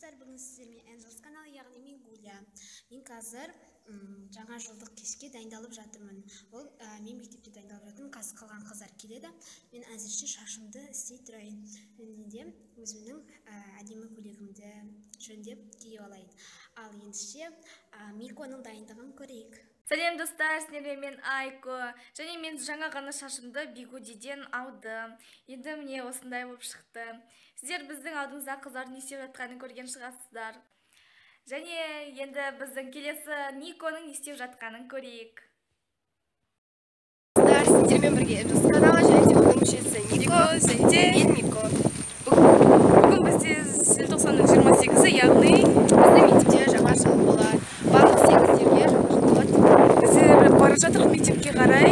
достар, бүгін сіздермен Angels каналы, яғни мен Гуля. Мен қазір жаңа жылдық кешке дайындалып жатырмын. Ол мен мектепте дайындалып жатырмын. Қазір қалған қыздар келеді. Мен әзірше шашымды істей тұрайын. Және өзімнің әдемі көйлегімді жөндеп киіп алайын. Ал ендеше Миконың дайындығын көрейік. Сәлем достар, сіздермен мен Айко. Және мен жаңа ғана шашымды бигудиден алдым. Енді міне осындай болып шықты. Сіздер біздің алдымызда қыздардың не істеп жатқанын көрген шығарсыздар. Және енді біздің келесі Никоның не істеп жатқанын көрейік. Сіздермен бірге Angels каналы және оның мүшесі Нико және мен Мико. Бүгін бізде желтоқсанның 28-і, яғни біздің мектепте жаңа жыл болады. Барлық сегіздерге жаңа жыл болады. біздер бара жатырмыз мектепке қарай.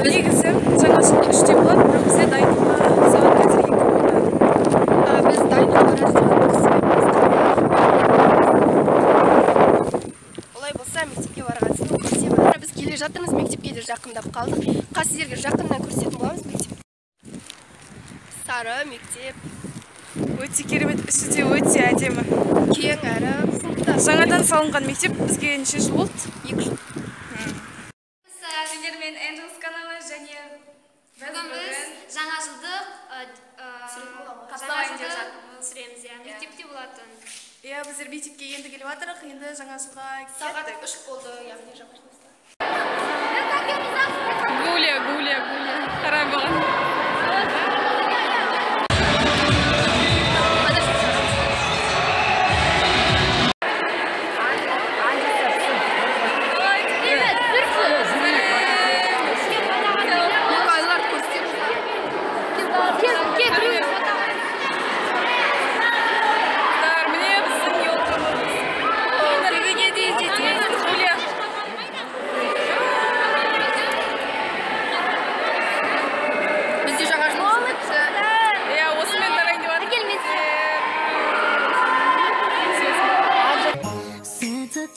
Негізі жаңа жыл 3-те болады, бірақ бізде дайындыққа сағат қазір 2 болды. Біз дайындыққа олай болса мектепке барған соң біз келе жатырмыз, мектепке де жақындап қалдық. Қазір сіздерге жақыннан көрсететін боламыз мектеп. Сары мектеп. Өте керемет, іші де өте әдемі. Кең әрі сыныпта. Жаңадан салынған мектеп бізге неше жыл болды? 2 жыл. Сіздермен Angels каналы және Бүгін біз жаңа жылдық сүреміз, мектепте болатын. Иә, біздер мектепке енді келіп жатырмыз, енді жаңа жылға Сағат кеттік. 3 болды, яғни жаңа жылда. Гуля, қарай маған.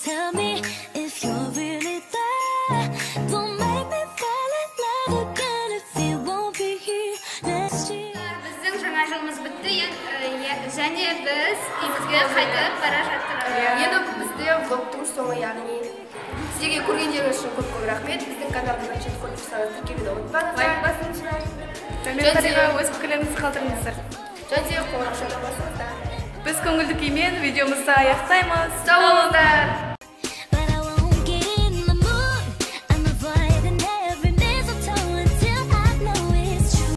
Tell me if you're really there. Don't make me fall in love again if you won't be here next year. Біздің жаңа жылымыз бітті, және біз үйімізге қайтып бара жатырмыз. Енді бізде влогтың соңы, яғни сіздерге көргендеріңіз үшін көп рахмет. Біздің каналымызға жетіп көріп тұрсаңыз тіркелуді ұмытпаңыздар. Лайк басыңыздар. Комментарийға өз пікірлеріңізді қалдырыңыздар. Және қоңырау шалған басыңыздар. Біз көңілді күймен видеомызды аяқтаймыз. Сау болыңыздар.